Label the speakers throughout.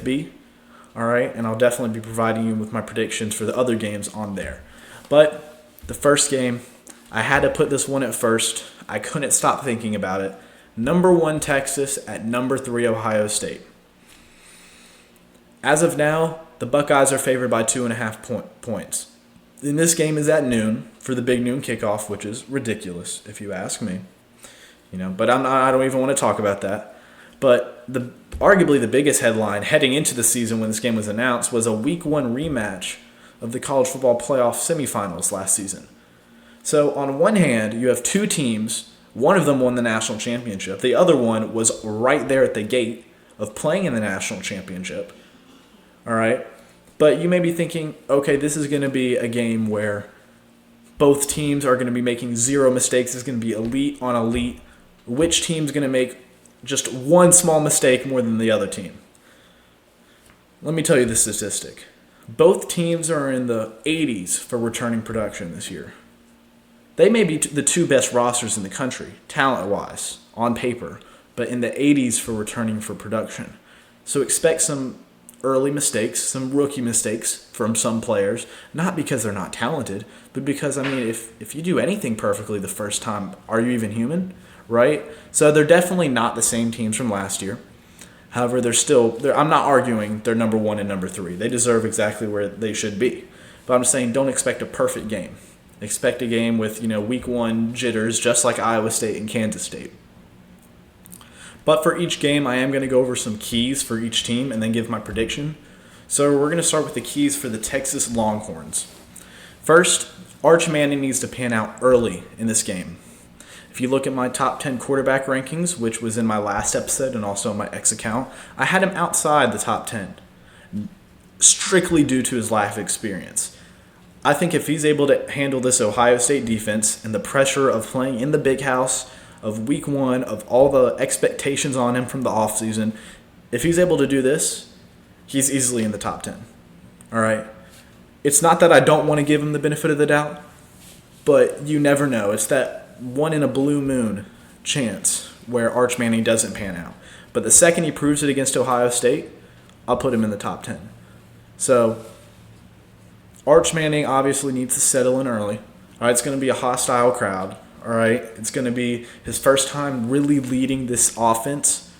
Speaker 1: CFB. All right, and I'll definitely be providing you with my predictions for the other games on there. But the first game, I had to put this one at first. I couldn't stop thinking about it. Number 1 Texas at number 3 Ohio State. As of now, the Buckeyes are favored by 2.5 points. And this game is at noon for the big noon kickoff, which is ridiculous if you ask me. But I don't even want to talk about that. But arguably the biggest headline heading into the season when this game was announced was a Week 1 rematch of the college football playoff semifinals last season. So on one hand, you have two teams. One of them won the national championship. The other one was right there at the gate of playing in the national championship. All right? But you may be thinking, okay, this is going to be a game where both teams are going to be making zero mistakes. It's going to be elite on elite. Which team's going to make just one small mistake more than the other team? Let me tell you the statistic. Both teams are in the 80s for returning production this year. They may be the two best rosters in the country, talent-wise, on paper, but in the 80s for returning for production. So expect some early mistakes, some rookie mistakes from some players, not because they're not talented, but because, if you do anything perfectly the first time, are you even human? Right? So they're definitely not the same teams from last year. However, I'm not arguing they're number 1 and number 3. They deserve exactly where they should be. But I'm saying don't expect a perfect game. Expect a game with, Week 1 jitters, just like Iowa State and Kansas State. But for each game, I am going to go over some keys for each team and then give my prediction. So we're going to start with the keys for the Texas Longhorns. First, Arch Manning needs to pan out early in this game. If you look at my top 10 quarterback rankings, which was in my last episode and also on my X account, I had him outside the top 10, strictly due to his lack of experience. I think if he's able to handle this Ohio State defense and the pressure of playing in the big house, of Week 1, of all the expectations on him from the offseason, if he's able to do this, he's easily in the top 10. All right? It's not that I don't want to give him the benefit of the doubt, but you never know. It's that one in a blue moon chance where Arch Manning doesn't pan out. But the second he proves it against Ohio State, I'll put him in the top 10. So Arch Manning obviously needs to settle in early. All right, it's going to be a hostile crowd. All right, it's going to be his first time really leading this offense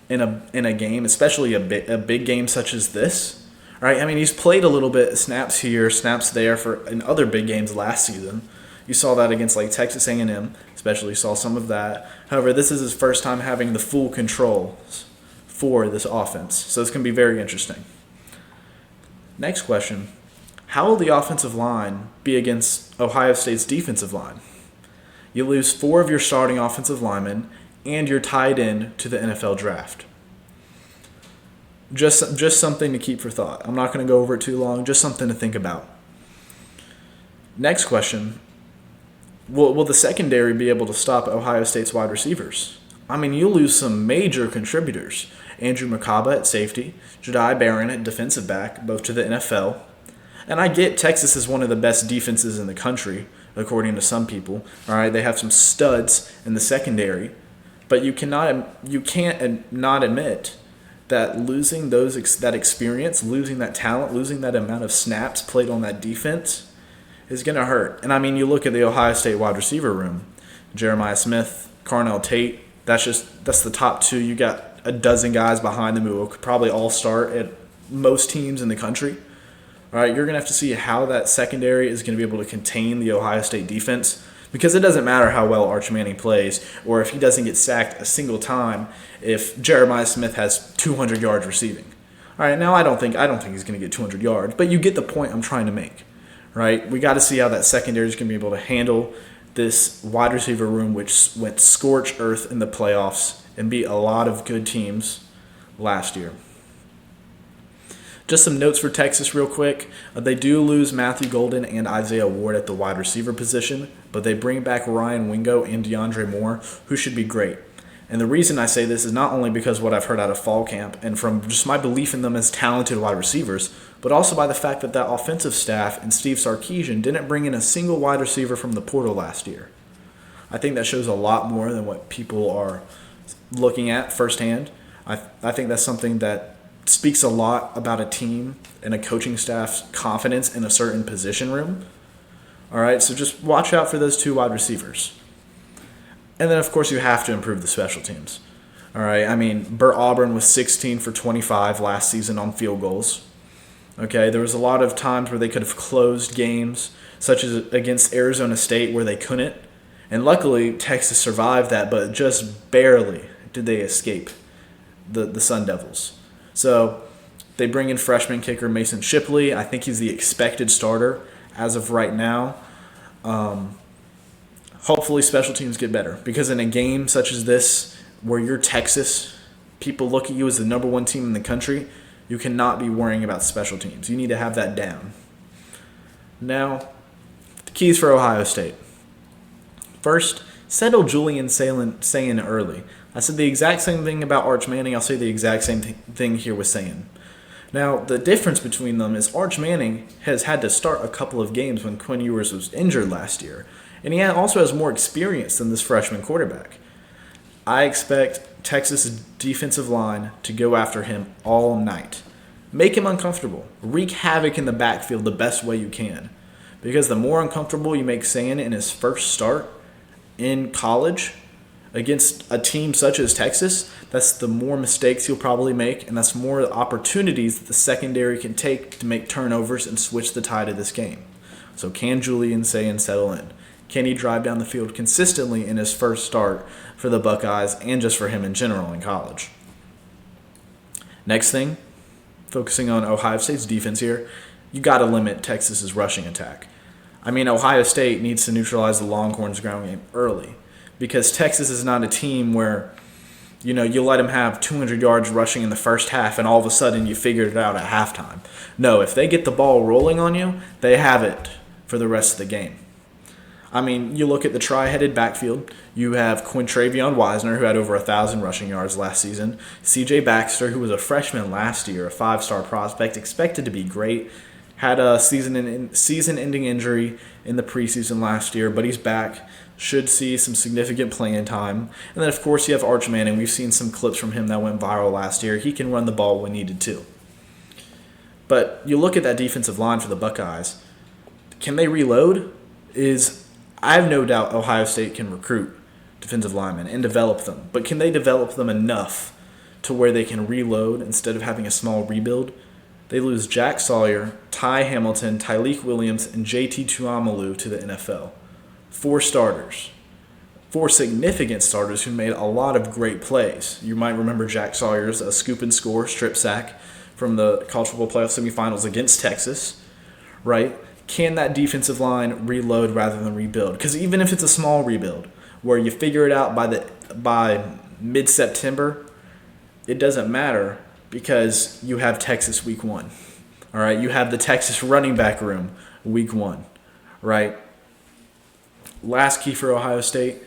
Speaker 1: in a game, especially a big game such as this. All right, he's played a little bit, snaps here, snaps there in other big games last season. You saw that against Texas A&M, especially saw some of that. However, this is his first time having the full control for this offense, so it's going to be very interesting. Next question. How will the offensive line be against Ohio State's defensive line? You lose 4 of your starting offensive linemen, and you're tied in to the NFL draft. Just something to keep for thought. I'm not going to go over it too long, just something to think about. Next question. Will the secondary be able to stop Ohio State's wide receivers? You lose some major contributors. Andrew McCaba at safety, Jedi Barron at defensive back, both to the NFL. And I get Texas is one of the best defenses in the country, according to some people. All right, they have some studs in the secondary, but you can't not admit that losing that experience, losing that talent, losing that amount of snaps played on that defense is going to hurt. And you look at the Ohio State wide receiver room, Jeremiah Smith, Carnell Tate. That's the top 2. You got a dozen guys behind them who will probably all start at most teams in the country. All right, you're going to have to see how that secondary is going to be able to contain the Ohio State defense, because it doesn't matter how well Arch Manning plays or if he doesn't get sacked a single time if Jeremiah Smith has 200 yards receiving. All right, now I don't think he's going to get 200 yards, but you get the point I'm trying to make. Right? We got to see how that secondary is going to be able to handle this wide receiver room, which went scorched earth in the playoffs and beat a lot of good teams last year. Just some notes for Texas real quick. They do lose Matthew Golden and Isaiah Ward at the wide receiver position, but they bring back Ryan Wingo and DeAndre Moore, who should be great. And the reason I say this is not only because of what I've heard out of fall camp and from just my belief in them as talented wide receivers, but also by the fact that that offensive staff and Steve Sarkisian didn't bring in a single wide receiver from the portal last year. I think that shows a lot more than what people are looking at firsthand. I think that's something that speaks a lot about a team and a coaching staff's confidence in a certain position room. All right, so just watch out for those 2 wide receivers. And then, of course, you have to improve the special teams. All right, I mean, Burt Auburn was 16 for 25 last season on field goals. Okay, there was a lot of times where they could have closed games, such as against Arizona State where they couldn't. And luckily, Texas survived that, but just barely did they escape the Sun Devils. So they bring in freshman kicker Mason Shipley. I think he's the expected starter as of right now. Hopefully special teams get better, because in a game such as this where you're Texas, people look at you as the number 1 team in the country, you cannot be worrying about special teams. You need to have that down. Now, the keys for Ohio State. First, settle Julian Sayin early. I said the exact same thing about Arch Manning. I'll say the exact same thing here with Sayin. Now, the difference between them is Arch Manning has had to start a couple of games when Quinn Ewers was injured last year. And he also has more experience than this freshman quarterback. I expect Texas' defensive line to go after him all night. Make him uncomfortable. Wreak havoc in the backfield the best way you can. Because the more uncomfortable you make Sayin in his first start in college against a team such as Texas, that's the more mistakes he'll probably make, and that's more opportunities that the secondary can take to make turnovers and switch the tide of this game. So can Julian Sayin settle in? Can he drive down the field consistently in his first start for the Buckeyes and just for him in general in college? Next thing, focusing on Ohio State's defense here, you got to limit Texas's rushing attack. I mean, Ohio State needs to neutralize the Longhorns' ground game early, because Texas is not a team where, you let them have 200 yards rushing in the first half and all of a sudden you figured it out at halftime. No, if they get the ball rolling on you, they have it for the rest of the game. I mean, you look at the tri-headed backfield. You have Quintravion Wisner, who had over 1,000 rushing yards last season. C.J. Baxter, who was a freshman last year, a 5-star prospect, expected to be great. Had a season-ending injury in the preseason last year, but he's back. Should see some significant playing time. And then, of course, you have Arch Manning. We've seen some clips from him that went viral last year. He can run the ball when needed too. But you look at that defensive line for the Buckeyes. Can they reload? I have no doubt Ohio State can recruit defensive linemen and develop them. But can they develop them enough to where they can reload instead of having a small rebuild? They lose Jack Sawyer, Ty Hamilton, Tyleek Williams, and J.T. Tuamalu to the NFL. 4 starters. 4 significant starters who made a lot of great plays. You might remember Jack Sawyer's scoop and score strip sack from the college football playoff semifinals against Texas, right? Can that defensive line reload rather than rebuild? Because even if it's a small rebuild where you figure it out by mid-September, it doesn't matter because you have Texas week 1. All right, you have the Texas running back room week 1, right? Last key for Ohio State,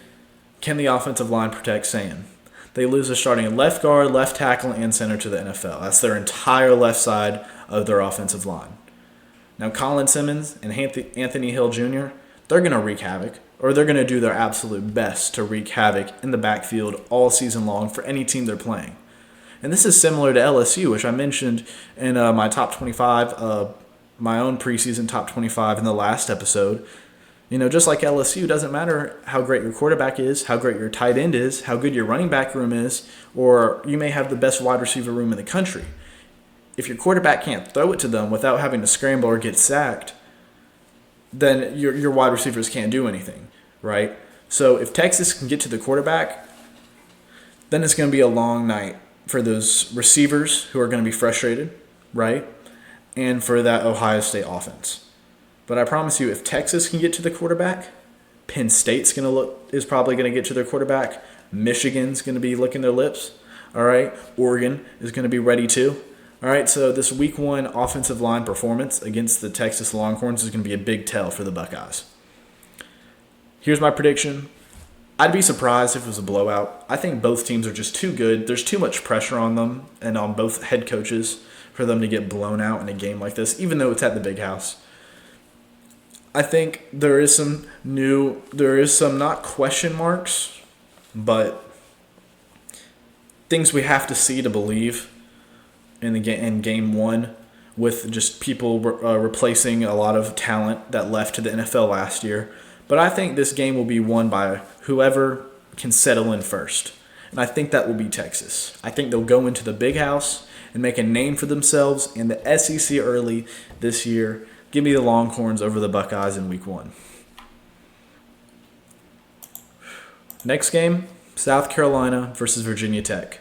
Speaker 1: can the offensive line protect Sayin? They lose their starting left guard, left tackle, and center to the NFL. That's their entire left side of their offensive line. Now, Colin Simmons and Anthony Hill Jr., they're going to wreak havoc, or they're going to do their absolute best to wreak havoc in the backfield all season long for any team they're playing. And this is similar to LSU, which I mentioned in my top 25, my own preseason top 25 in the last episode. Just like LSU, doesn't matter how great your quarterback is, how great your tight end is, how good your running back room is, or you may have the best wide receiver room in the country. If your quarterback can't throw it to them without having to scramble or get sacked, then your wide receivers can't do anything, right? So if Texas can get to the quarterback, then it's going to be a long night for those receivers who are going to be frustrated, right? And for that Ohio State offense. But I promise you, if Texas can get to the quarterback, Penn State's is probably going to get to their quarterback. Michigan's going to be licking their lips. All right, Oregon is going to be ready too. All right, so this week 1 offensive line performance against the Texas Longhorns is going to be a big tell for the Buckeyes. Here's my prediction. I'd be surprised if it was a blowout. I think both teams are just too good. There's too much pressure on them and on both head coaches for them to get blown out in a game like this, even though it's at the Big House. I think there is some not question marks, but things we have to see to believe. in game one, with just people replacing a lot of talent that left to the NFL last year. But I think this game will be won by whoever can settle in first. And I think that will be Texas. I think they'll go into the big house and make a name for themselves in the SEC early this year. Give me the Longhorns over the Buckeyes in week 1. Next game, South Carolina versus Virginia Tech.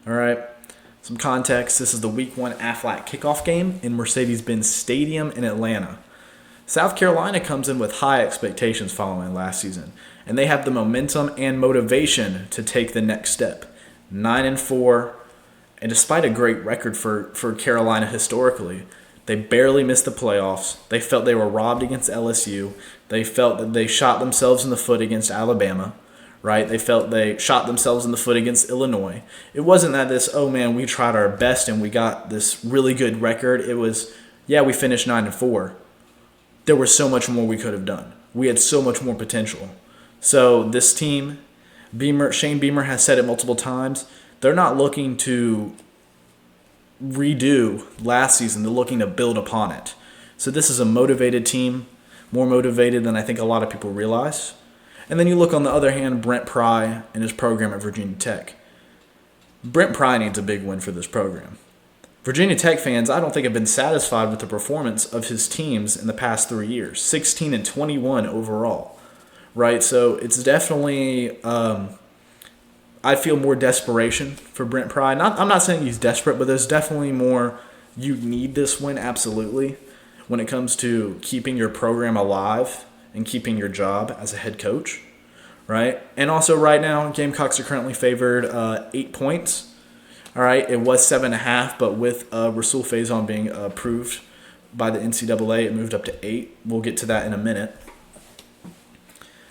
Speaker 1: All right. Some context, this is the week 1 Aflac kickoff game in Mercedes-Benz Stadium in Atlanta. South Carolina comes in with high expectations following last season, and they have the momentum and motivation to take the next step. 9-4, and despite a great record for Carolina historically, they barely missed the playoffs. They felt they were robbed against LSU. They felt that they shot themselves in the foot against Alabama. Right? They felt they shot themselves in the foot against Illinois. It wasn't that we tried our best and we got this really good record. It was, we finished 9-4. There was so much more we could have done. We had so much more potential. So this team, Shane Beamer has said it multiple times, they're not looking to redo last season. They're looking to build upon it. So this is a motivated team, more motivated than I think a lot of people realize. And then you look on the other hand, Brent Pry and his program at Virginia Tech. Brent Pry needs a big win for this program. Virginia Tech fans, I don't think, have been satisfied with the performance of his teams in the past 3 years. 16-21 overall, right? So it's definitely, I feel more desperation for Brent Pry. I'm not saying he's desperate, but there's definitely more, you need this win, absolutely, when it comes to keeping your program alive and keeping your job as a head coach, right? And also right now, Gamecocks are currently favored 8 points. All right, it was 7.5, but with Rasul Faison being approved by the NCAA, it moved up to 8. We'll get to that in a minute.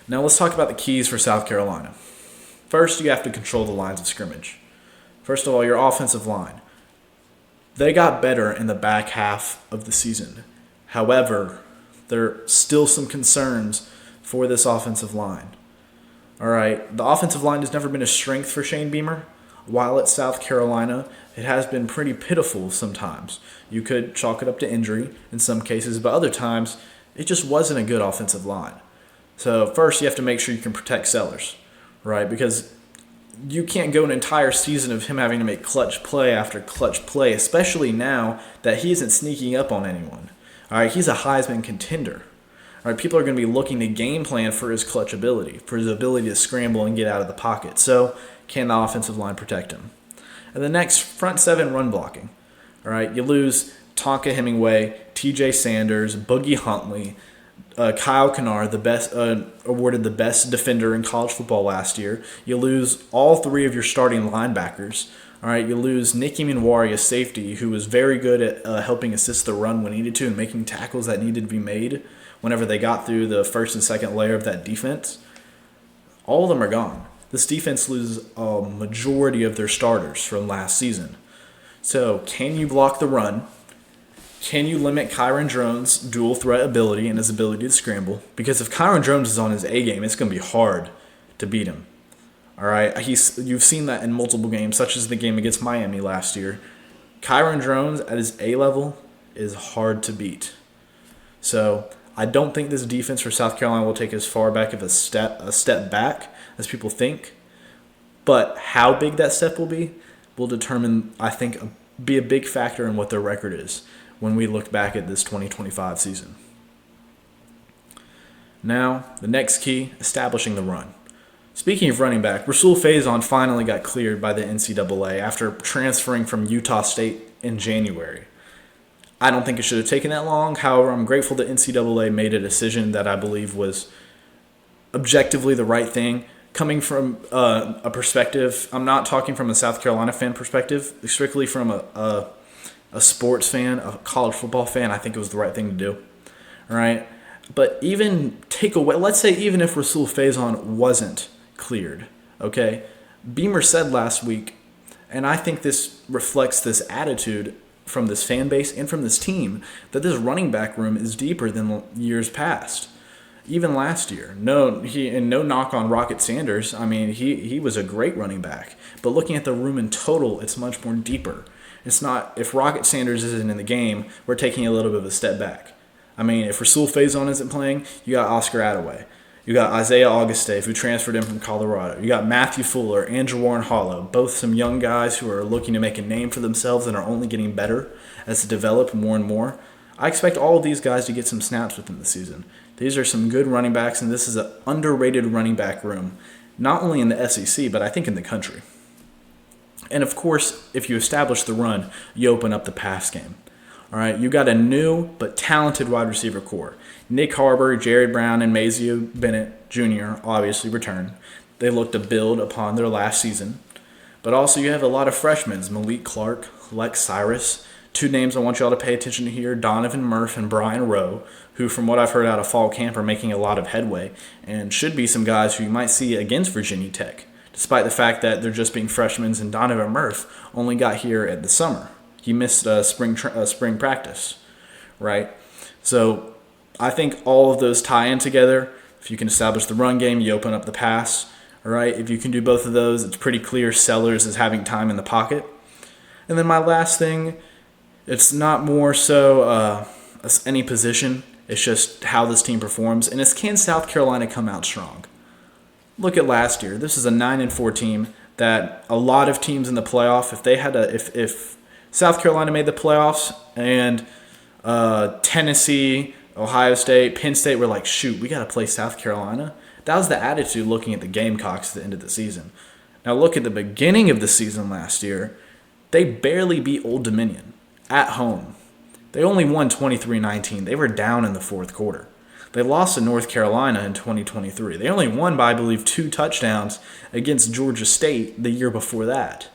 Speaker 1: Now let's talk about the keys for South Carolina. First, you have to control the lines of scrimmage. First of all, your offensive line. They got better in the back half of the season. However, there are still some concerns for this offensive line. All right, the offensive line has never been a strength for Shane Beamer. While at South Carolina, it has been pretty pitiful sometimes. You could chalk it up to injury in some cases, but other times, it just wasn't a good offensive line. So first, you have to make sure you can protect Sellers, right? Because you can't go an entire season of him having to make clutch play after clutch play, especially now that he isn't sneaking up on anyone. All right, he's a Heisman contender. All right, people are going to be looking to game plan for his clutch ability, for his ability to scramble and get out of the pocket. So can the offensive line protect him? And the next, front seven run blocking. All right, you lose Tonka Hemingway, TJ Sanders, Boogie Huntley, Kyle Kennard, the best awarded the best defender in college football last year. You lose all 3 of your starting linebackers. All right, you lose Nicky Minwari, a safety, who was very good at helping assist the run when needed to and making tackles that needed to be made whenever they got through the first and second layer of that defense. All of them are gone. This defense loses a majority of their starters from last season. So can you block the run? Can you limit Kyron Drones' dual threat ability and his ability to scramble? Because if Kyron Drones is on his A game, it's going to be hard to beat him. All right, you've seen that in multiple games, such as the game against Miami last year. Kyron Drones at his A level is hard to beat. So I don't think this defense for South Carolina will take as far back of a step back as people think. But how big that step will determine, I think, be a big factor in what their record is when we look back at this 2025 season. Now, the next key, establishing the run. Speaking of running back, Rasul Faison finally got cleared by the NCAA after transferring from Utah State in January. I don't think it should have taken that long. However, I'm grateful the NCAA made a decision that I believe was objectively the right thing. Coming from a perspective, I'm not talking from a South Carolina fan perspective, strictly from a sports fan, a college football fan, I think it was the right thing to do. All right? But let's say even if Rasul Faison wasn't cleared, okay? Beamer said last week, and I think this reflects this attitude from this fan base and from this team, that this running back room is deeper than years past. Even last year. No knock on Rocket Sanders. I mean, he was a great running back. But looking at the room in total, it's much more deeper. It's not, if Rocket Sanders isn't in the game, we're taking a little bit of a step back. I mean, if Rasul Faison isn't playing, you got Oscar Attaway. You got Isaiah Auguste, who transferred in from Colorado. You got Matthew Fuller, Andrew Warren Hollow, both some young guys who are looking to make a name for themselves and are only getting better as they develop more and more. I expect all of these guys to get some snaps within the season. These are some good running backs, and this is an underrated running back room, not only in the SEC, but I think in the country. And of course, if you establish the run, you open up the pass game. All right, you got a new but talented wide receiver core. Nick Harbor, Jared Brown, and Mazeo Bennett Jr. obviously return. They look to build upon their last season. But also you have a lot of freshmen, Malik Clark, Lex Cyrus. Two names I want y'all to pay attention to here, Donovan Murph and Brian Rowe, who from what I've heard out of fall camp are making a lot of headway and should be some guys who you might see against Virginia Tech, despite the fact that they're just being freshmen and Donovan Murph only got here at the summer. He missed spring practice, right? So I think all of those tie in together. If you can establish the run game, you open up the pass. All right, if you can do both of those, it's pretty clear Sellers is having time in the pocket. And then my last thing, it's not more so any position. It's just how this team performs. And it's, can South Carolina come out strong? Look at last year. This is a 9-4 team that a lot of teams in the playoff, if South Carolina made the playoffs and Tennessee, Ohio State, Penn State were like, shoot, we got to play South Carolina. That was the attitude looking at the Gamecocks at the end of the season. Now look at the beginning of the season last year. They barely beat Old Dominion at home. They only won 23-19. They were down in the fourth quarter. They lost to North Carolina in 2023. They only won by, I believe, 2 touchdowns against Georgia State the year before that.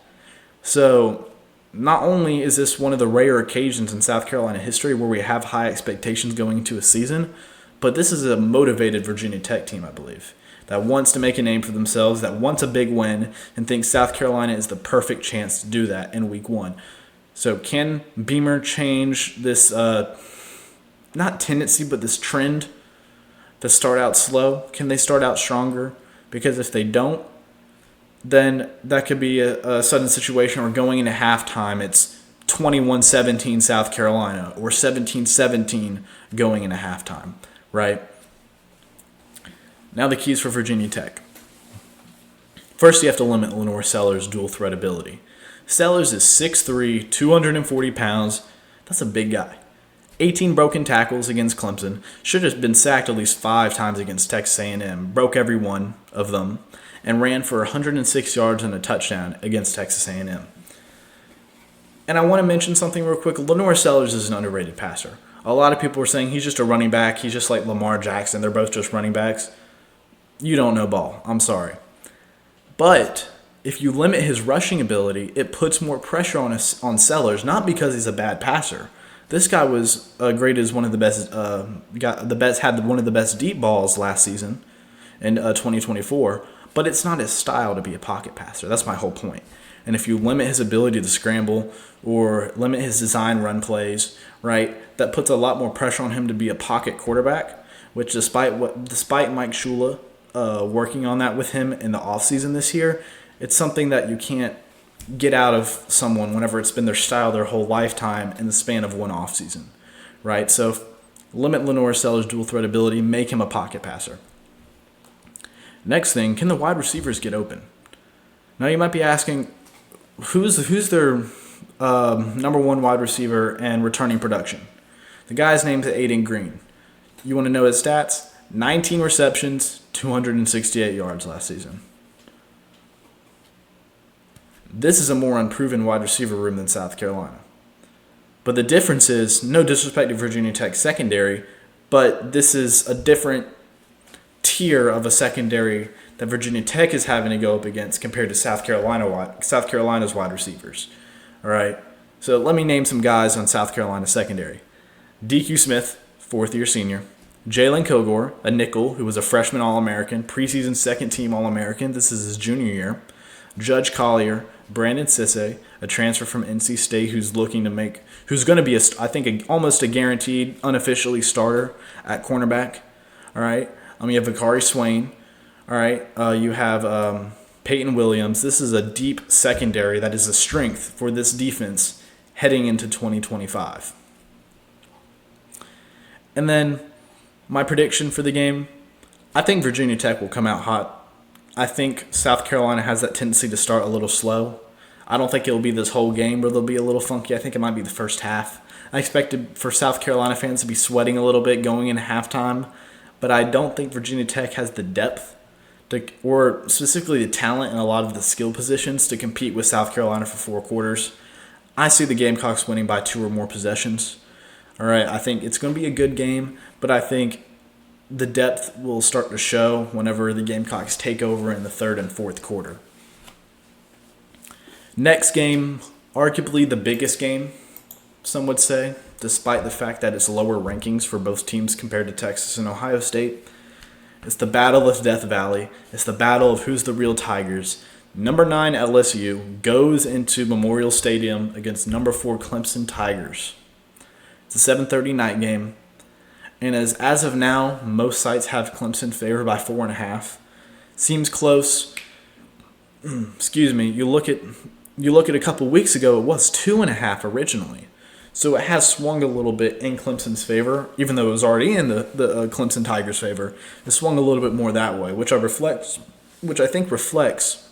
Speaker 1: So not only is this one of the rare occasions in South Carolina history where we have high expectations going into a season, but this is a motivated Virginia Tech team, I believe, that wants to make a name for themselves, that wants a big win, and thinks South Carolina is the perfect chance to do that in week 1. So can Beamer change this, not tendency, but this trend to start out slow? Can they start out stronger? Because if they don't, then that could be a sudden situation where going into halftime, it's 21-17 South Carolina or 17-17 going into halftime, right? Now the keys for Virginia Tech. First, you have to limit Lenore Sellers' dual threat ability. Sellers is 6'3", 240 pounds. That's a big guy. 18 broken tackles against Clemson. Should have been sacked at least 5 times against Texas A&M. Broke every one of them. And ran for 106 yards and a touchdown against Texas A&M. And I want to mention something real quick. Lenore Sellers is an underrated passer. A lot of people are saying he's just a running back. He's just like Lamar Jackson. They're both just running backs. You don't know ball. I'm sorry. But if you limit his rushing ability, it puts more pressure on Sellers, not because he's a bad passer. This guy was graded as one of the best, had one of the best deep balls last season in 2024, but it's not his style to be a pocket passer. That's my whole point. And if you limit his ability to scramble or limit his design run plays, right, that puts a lot more pressure on him to be a pocket quarterback, which despite Mike Shula working on that with him in the offseason this year, it's something that you can't get out of someone whenever it's been their style their whole lifetime in the span of one offseason, right? So limit Lenore Sellers' dual threat ability, make him a pocket passer. Next thing, can the wide receivers get open? Now you might be asking, who's their number 1 wide receiver and returning production? The guy's name's Aiden Green. You want to know his stats? 19 receptions, 268 yards last season. This is a more unproven wide receiver room than South Carolina. But the difference is, no disrespect to Virginia Tech secondary, but this is a different tier of a secondary that Virginia Tech is having to go up against compared to South Carolina's wide receivers. All right. So let me name some guys on South Carolina's secondary. DQ Smith, 4th-year senior. Jalen Kilgore, a nickel who was a freshman All-American, preseason second-team All-American. This is his junior year. Judge Collier, Brandon Sisse, a transfer from NC State who's going to be, almost a guaranteed, unofficially starter at cornerback. All right. You have Vakari Swain. All right. You have Peyton Williams. This is a deep secondary that is a strength for this defense heading into 2025. And then my prediction for the game, I think Virginia Tech will come out hot. I think South Carolina has that tendency to start a little slow. I don't think it'll be this whole game where they'll be a little funky. I think it might be the first half. I expected for South Carolina fans to be sweating a little bit going into halftime, but I don't think Virginia Tech has the depth or specifically the talent in a lot of the skill positions to compete with South Carolina for 4 quarters. I see the Gamecocks winning by 2 or more possessions. All right, I think it's going to be a good game, but I think the depth will start to show whenever the Gamecocks take over in the 3rd and 4th quarter. Next game, arguably the biggest game, some would say, despite the fact that it's lower rankings for both teams compared to Texas and Ohio State. It's the battle of Death Valley. It's the battle of who's the real Tigers. Number 9 LSU goes into Memorial Stadium against number 4 Clemson Tigers. It's a 7:30 night game. And as of now, most sites have Clemson favored by 4.5. Seems close. Excuse me. You look at a couple weeks ago, it was 2.5 originally. So it has swung a little bit in Clemson's favor, even though it was already in the Clemson Tigers' favor. It swung a little bit more that way, which I think reflects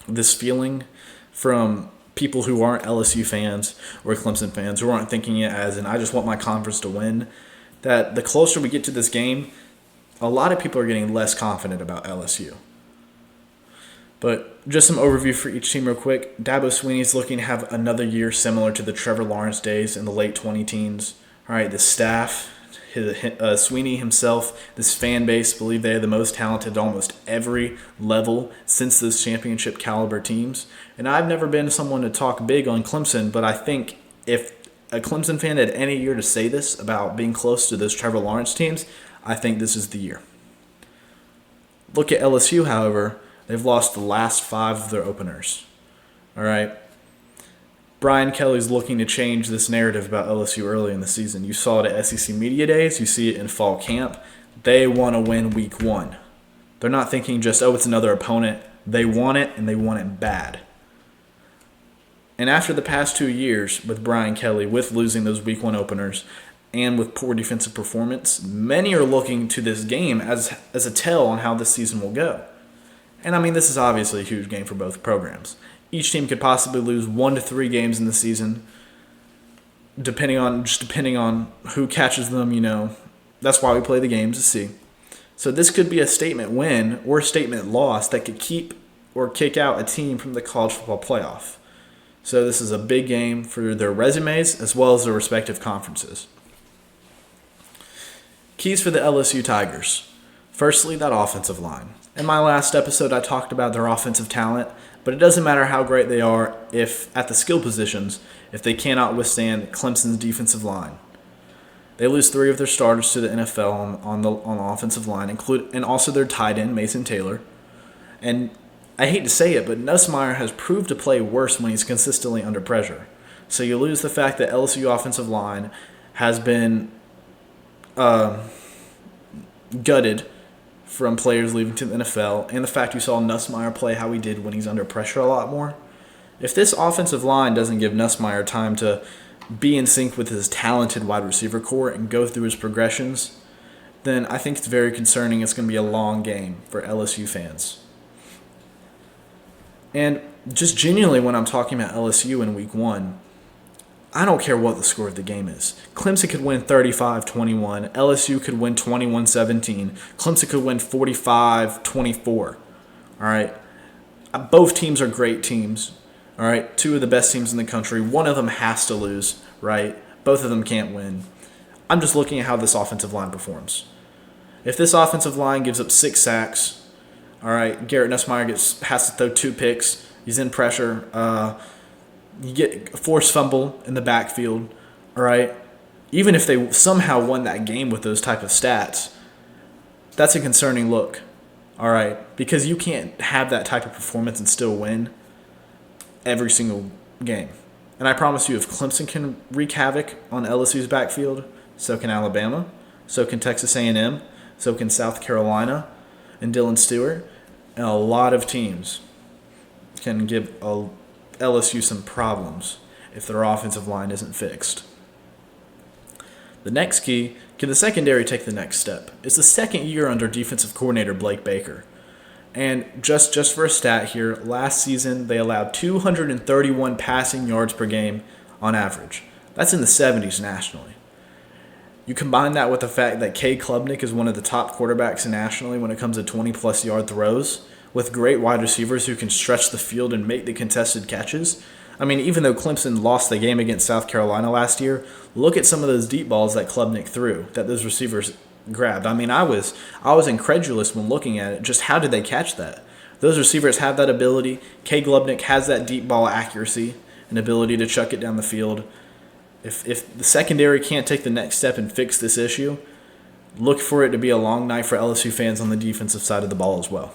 Speaker 1: this feeling from people who aren't LSU fans or Clemson fans, who aren't thinking it as in I just want my conference to win, that the closer we get to this game, a lot of people are getting less confident about LSU. But just some overview for each team real quick. Dabo Swinney's looking to have another year similar to the Trevor Lawrence days in the late 2010s. All right, the staff, Swinney himself, this fan base believe they are the most talented at almost every level since those championship caliber teams. And I've never been someone to talk big on Clemson, but I think if a Clemson fan had any year to say this about being close to those Trevor Lawrence teams, I think this is the year. Look at LSU, however. They've lost the last 5 of their openers. All right. Brian Kelly's looking to change this narrative about LSU early in the season. You saw it at SEC Media Days. You see it in fall camp. They want to win week 1. They're not thinking just, it's another opponent. They want it, and they want it bad. And after the past 2 years with Brian Kelly, with losing those week 1 openers, and with poor defensive performance, many are looking to this game as a tell on how this season will go. And I mean, this is obviously a huge game for both programs. Each team could possibly lose 1 to 3 games in the season, depending on who catches them, That's why we play the games to see. So this could be a statement win or a statement loss that could keep or kick out a team from the college football playoff. So this is a big game for their resumes as well as their respective conferences. Keys for the LSU Tigers. Firstly, that offensive line. In my last episode, I talked about their offensive talent, but it doesn't matter how great they are if at the skill positions if they cannot withstand Clemson's defensive line. They lose 3 of their starters to the NFL on the offensive line, and also their tight end, Mason Taylor. And I hate to say it, but Nussmeier has proved to play worse when he's consistently under pressure. So you lose the fact that LSU offensive line has been gutted from players leaving to the NFL, and the fact you saw Nussmeier play how he did when he's under pressure a lot more. If this offensive line doesn't give Nussmeier time to be in sync with his talented wide receiver core and go through his progressions, then I think it's very concerning. It's going to be a long game for LSU fans. And just genuinely, when I'm talking about LSU in week 1, I don't care what the score of the game is. Clemson could win 35-21. LSU could win 21-17. Clemson could win 45-24. All right? Both teams are great teams. All right? 2 of the best teams in the country. One of them has to lose, right? Both of them can't win. I'm just looking at how this offensive line performs. If this offensive line gives up 6 sacks, all right, Garrett Nussmeier has to throw 2 picks. He's in pressure. You get a forced fumble in the backfield, all right? Even if they somehow won that game with those type of stats, that's a concerning look, all right? Because you can't have that type of performance and still win every single game. And I promise you, if Clemson can wreak havoc on LSU's backfield, so can Alabama, so can Texas A&M, so can South Carolina and Dylan Stewart, and a lot of teams can give LSU some problems. if their offensive line isn't fixed. The next key, can the secondary take the next step? It's the second year under defensive coordinator Blake Baker. And just for a stat here, last season they allowed 231 passing yards per game on average. That's in the 70s nationally. You combine that with the fact that Cade Klubnik is one of the top quarterbacks nationally when it comes to 20-plus yard throws, with great wide receivers who can stretch the field and make the contested catches. I mean, even though Clemson lost the game against South Carolina last year, look at some of those deep balls that Klubnik threw, that those receivers grabbed. I mean, I was incredulous when looking at it. Just how did they catch that? Those receivers have that ability. Cade Klubnik has that deep ball accuracy and ability to chuck it down the field. If the secondary can't take the next step and fix this issue, look for it to be a long night for LSU fans on the defensive side of the ball as well.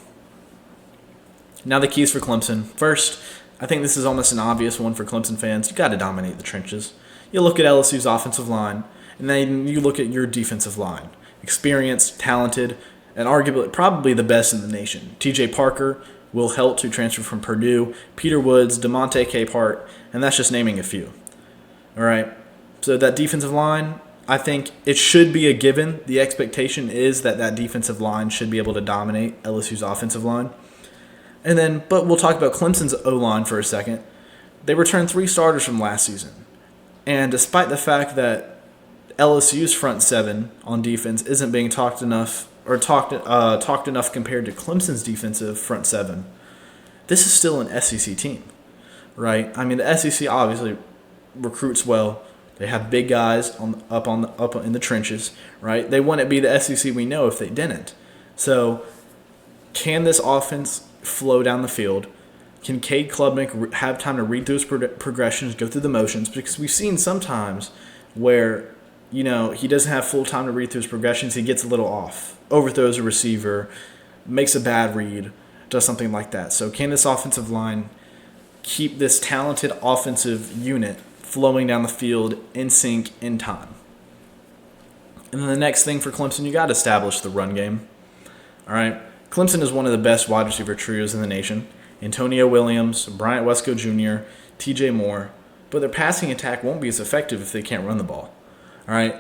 Speaker 1: Now the keys for Clemson. First, I think this is almost an obvious one for Clemson fans. You got to dominate the trenches. You look at LSU's offensive line, and then you look at your defensive line. Experienced, talented, and arguably probably the best in the nation. TJ Parker, Will Helt, who transferred from Purdue, Peter Woods, DeMonte Capehart, and that's just naming a few. All right, so that defensive line, I think it should be a given. The expectation is that defensive line should be able to dominate LSU's offensive line. But we'll talk about Clemson's O-line for a second. They returned 3 starters from last season. And despite the fact that LSU's front 7 on defense isn't being talked enough compared to Clemson's defensive front 7, this is still an SEC team, right? I mean, the SEC obviously recruits well. They have big guys up in the trenches, right? They wouldn't be the SEC we know if they didn't. So, can this offense flow down the field? Can Cade Klubnik have time to read through his progressions, go through the motions? Because we've seen sometimes where, he doesn't have full time to read through his progressions. He gets a little off, overthrows a receiver, makes a bad read, does something like that. So can this offensive line keep this talented offensive unit flowing down the field in sync in time? And then the next thing for Clemson, you got to establish the run game. All right. Clemson is one of the best wide receiver trios in the nation. Antonio Williams, Bryant Wesco Jr., TJ Moore. But their passing attack won't be as effective if they can't run the ball. All right.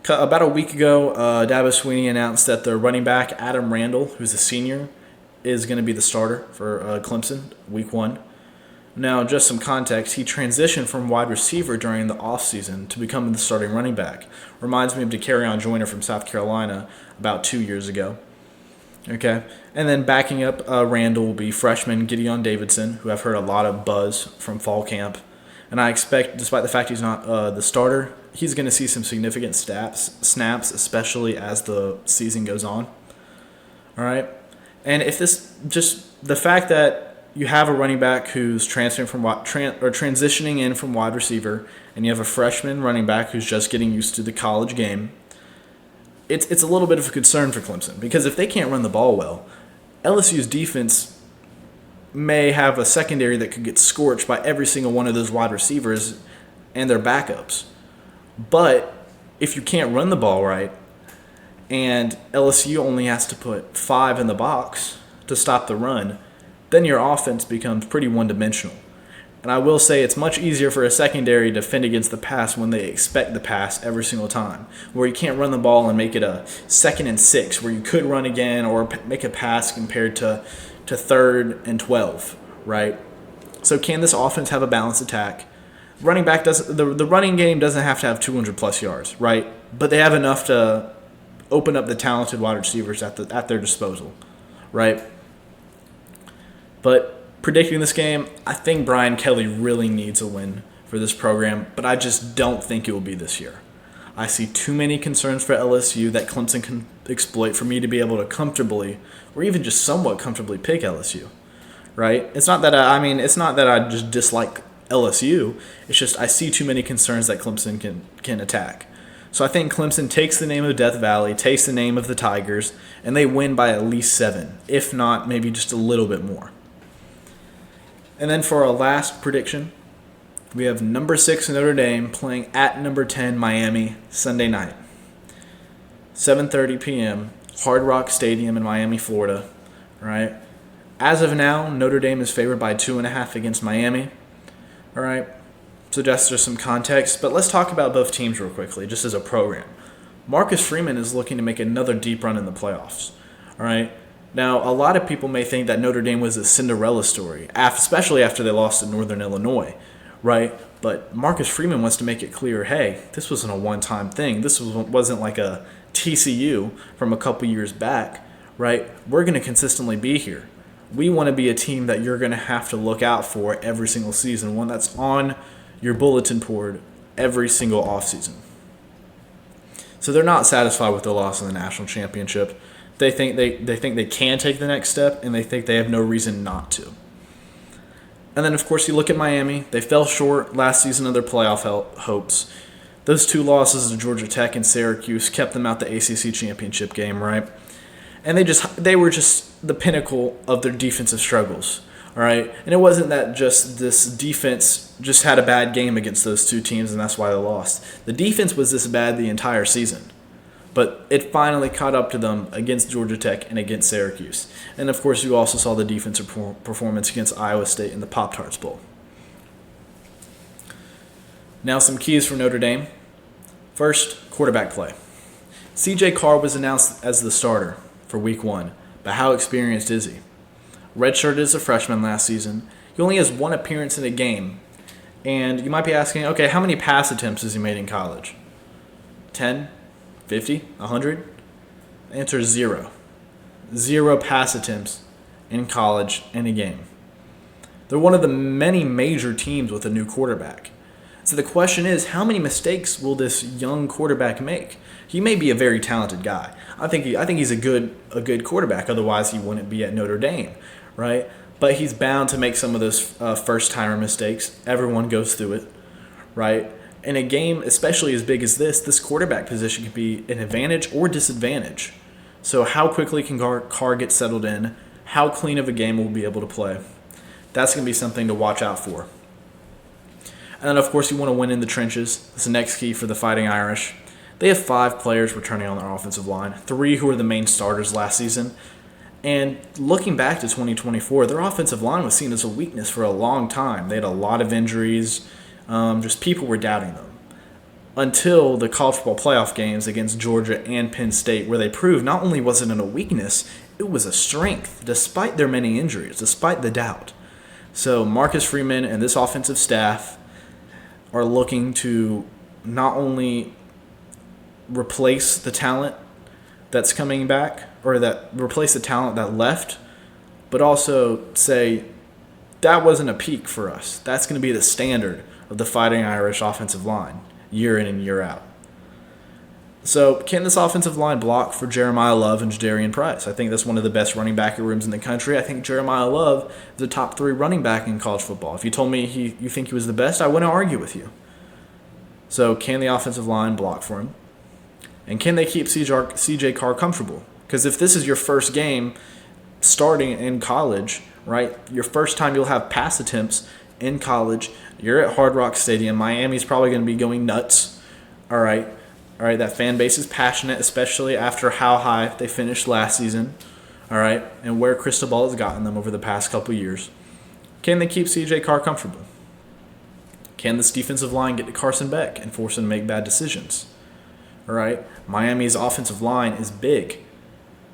Speaker 1: About a week ago, Dabo Swinney announced that their running back, Adam Randall, who's a senior, is going to be the starter for Clemson week 1. Now, just some context, he transitioned from wide receiver during the offseason to becoming the starting running back. Reminds me of DeCarrion Joyner from South Carolina about 2 years ago. Okay, and then backing up Randall will be freshman Gideon Davidson, who I've heard a lot of buzz from fall camp. And I expect, despite the fact he's not the starter, he's going to see some significant snaps, especially as the season goes on. All right, and if this just the fact that you have a running back who's transferring from transitioning in from wide receiver, and you have a freshman running back who's just getting used to the college game, it's a little bit of a concern for Clemson, because if they can't run the ball well, LSU's defense may have a secondary that could get scorched by every single one of those wide receivers and their backups. But if you can't run the ball right, and LSU only has to put 5 in the box to stop the run, then your offense becomes pretty one-dimensional. And I will say it's much easier for a secondary to defend against the pass when they expect the pass every single time, where you can't run the ball and make it a 2nd and 6, where you could run again or make a pass compared to 3rd and 12, right? So can this offense have a balanced attack? Running back the running game doesn't have to have 200-plus yards, right? But they have enough to open up the talented wide receivers at their disposal, right? But predicting this game, I think Brian Kelly really needs a win for this program, but I just don't think it will be this year. I see too many concerns for LSU that Clemson can exploit for me to be able to comfortably, or even just somewhat comfortably, pick LSU, right? It's not that I just dislike LSU. It's just I see too many concerns that Clemson can attack. So I think Clemson takes the name of Death Valley, takes the name of the Tigers, and they win by at least 7, if not maybe just a little bit more. And then for our last prediction, we have number 6 Notre Dame playing at number 10 Miami Sunday night. 7:30 p.m., Hard Rock Stadium in Miami, Florida. All right. As of now, Notre Dame is favored by 2.5 against Miami. All right. So just there's some context, but let's talk about both teams real quickly, just as a program. Marcus Freeman is looking to make another deep run in the playoffs. All right. Now, a lot of people may think that Notre Dame was a Cinderella story, especially after they lost to Northern Illinois, right? But Marcus Freeman wants to make it clear, hey, this wasn't a one-time thing. This wasn't like a TCU from a couple years back, right? We're going to consistently be here. We want to be a team that you're going to have to look out for every single season, one that's on your bulletin board every single offseason. So they're not satisfied with the loss in the national championship. They think they can take the next step, and they think they have no reason not to. And then, of course, you look at Miami. They fell short last season of their playoff hopes. Those two losses to Georgia Tech and Syracuse kept them out the ACC championship game, right? And they were just the pinnacle of their defensive struggles, all right? And it wasn't that just this defense just had a bad game against those two teams, and that's why they lost. The defense was this bad the entire season. But it finally caught up to them against Georgia Tech and against Syracuse. And, of course, you also saw the defensive performance against Iowa State in the Pop-Tarts Bowl. Now some keys for Notre Dame. First, quarterback play. C.J. Carr was announced as the starter for Week 1, but how experienced is he? Redshirted as a freshman last season. He only has one appearance in a game. And you might be asking, okay, how many pass attempts has he made in college? 10? 50? 100? The answer is 0. 0 pass attempts in college in a game. They're one of the many major teams with a new quarterback. So the question is, how many mistakes will this young quarterback make? He may be a very talented guy. I think he's a good quarterback. Otherwise, he wouldn't be at Notre Dame, right? But he's bound to make some of those first-timer mistakes. Everyone goes through it, right? In a game, especially as big as this quarterback position can be an advantage or disadvantage. So how quickly can Carr get settled in? How clean of a game will be able to play? That's going to be something to watch out for. And then, of course, you want to win in the trenches. That's the next key for the Fighting Irish. They have 5 players returning on their offensive line, 3 who were the main starters last season. And looking back to 2024, their offensive line was seen as a weakness for a long time. They had a lot of injuries. Just people were doubting them until the college football playoff games against Georgia and Penn State, where they proved not only was it a weakness, it was a strength, despite their many injuries, despite the doubt. So Marcus Freeman and this offensive staff are looking to not only replace the talent that's coming back, or that replace the talent that left, but also say, that wasn't a peak for us. That's going to be the standard of the Fighting Irish offensive line, year in and year out. So can this offensive line block for Jeremiah Love and Jadarian Price? I think that's one of the best running back rooms in the country. I think Jeremiah Love is a top 3 running back in college football. If you told me you think he was the best, I wouldn't argue with you. So can the offensive line block for him? And can they keep C.J. Carr comfortable? Because if this is your first game starting in college, right, your first time you'll have pass attempts in college, you're at Hard Rock Stadium. Miami's probably going to be going nuts. All right, that fan base is passionate, especially after how high they finished last season. All right, and where Cristobal has gotten them over the past couple years. Can they keep C.J. Carr comfortable? Can this defensive line get to Carson Beck and force him to make bad decisions? All right, Miami's offensive line is big.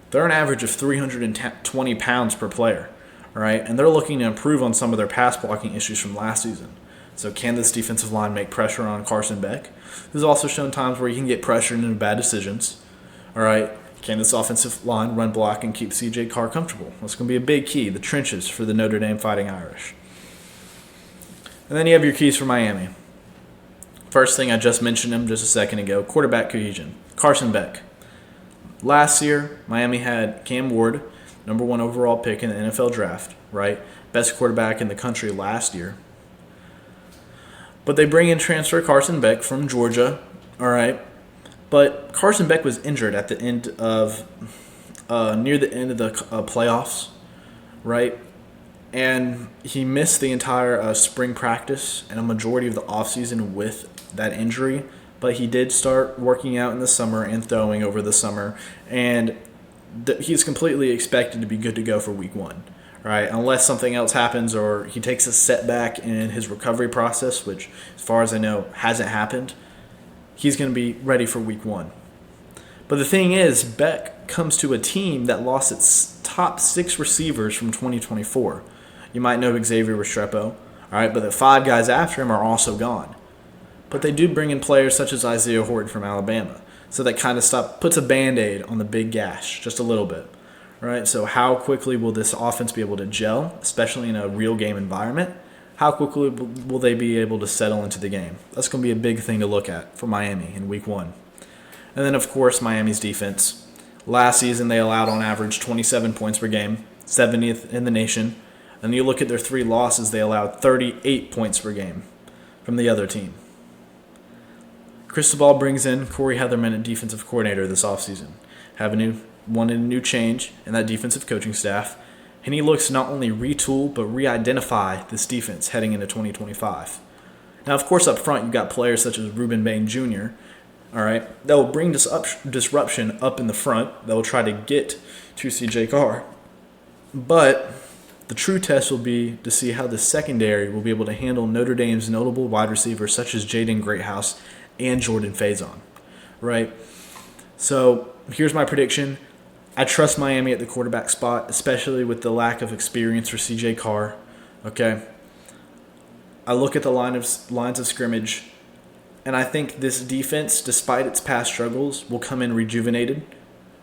Speaker 1: They're an average of 320 pounds per player. All right, and they're looking to improve on some of their pass blocking issues from last season. So can this defensive line make pressure on Carson Beck? Who's also shown times where he can get pressured into bad decisions. All right, can this offensive line run block and keep C.J. Carr comfortable? That's going to be a big key, the trenches for the Notre Dame Fighting Irish. And then you have your keys for Miami. First thing, I just mentioned him just a second ago, quarterback cohesion. Carson Beck. Last year, Miami had Cam Ward, number 1 overall pick in the NFL draft, right? Best quarterback in the country last year. But they bring in transfer Carson Beck from Georgia, all right? But Carson Beck was injured at the end of, near the end of the playoffs, right? And he missed the entire spring practice and a majority of the offseason with that injury. But he did start working out in the summer and throwing over the summer. And he's completely expected to be good to go for Week 1. right? Unless something else happens or he takes a setback in his recovery process, which, as far as I know, hasn't happened, he's going to be ready for week 1. But the thing is, Beck comes to a team that lost its top 6 receivers from 2024. You might know Xavier Restrepo, all right, but the 5 guys after him are also gone. But they do bring in players such as Isaiah Horton from Alabama, so that kind of puts a Band-Aid on the big gash just a little bit, right? So how quickly will this offense be able to gel, especially in a real game environment? How quickly will they be able to settle into the game? That's going to be a big thing to look at for Miami in week 1. And then, of course, Miami's defense. Last season, they allowed on average 27 points per game, 70th in the nation. And you look at their 3 losses, they allowed 38 points per game from the other team. Cristobal brings in Corey Heatherman at defensive coordinator this offseason. Wanted a new change in that defensive coaching staff. And he looks to not only retool, but re-identify this defense heading into 2025. Now, of course, up front, you've got players such as Reuben Bain Jr., all right, that will bring disruption up in the front. That will try to get to CJ Carr. But the true test will be to see how the secondary will be able to handle Notre Dame's notable wide receivers such as Jaden Greathouse and Jordan Faison, right? So here's my prediction. I trust Miami at the quarterback spot, especially with the lack of experience for CJ Carr, okay? I look at the lines of scrimmage, and I think this defense, despite its past struggles, will come in rejuvenated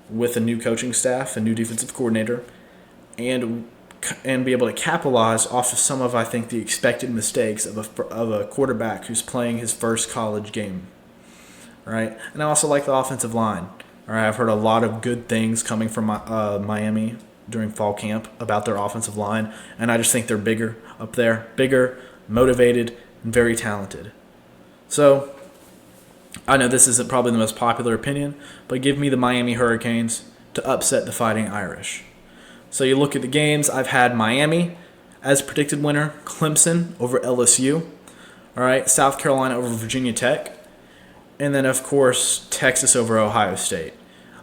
Speaker 1: with a new coaching staff, a new defensive coordinator, and be able to capitalize off of some of, I think, the expected mistakes of a quarterback who's playing his first college game, right? And I also like the offensive line. All right, I've heard a lot of good things coming from Miami during fall camp about their offensive line, and I just think they're bigger up there, bigger, motivated, and very talented. So I know this isn't probably the most popular opinion, but give me the Miami Hurricanes to upset the Fighting Irish. So you look at the games, I've had Miami as predicted winner, Clemson over LSU, all right, South Carolina over Virginia Tech, and then, of course, Texas over Ohio State.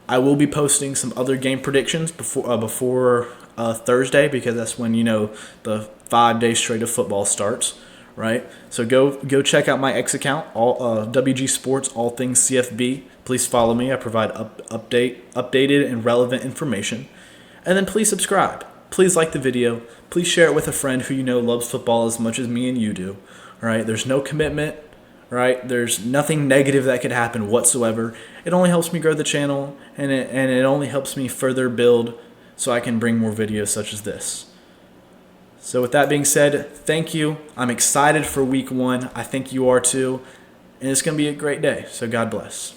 Speaker 1: I will be posting some other game predictions before Thursday, because that's when, the 5-day straight of football starts, right? So go check out my X account, WG Sports, All Things CFB. Please follow me. I provide updated and relevant information. And then please subscribe. Please like the video. Please share it with a friend who you know loves football as much as me and you do. All right? There's no commitment. Right? There's nothing negative that could happen whatsoever. It only helps me grow the channel, and it only helps me further build so I can bring more videos such as this. So with that being said, thank you. I'm excited for week 1. I think you are too. And it's going to be a great day. So God bless.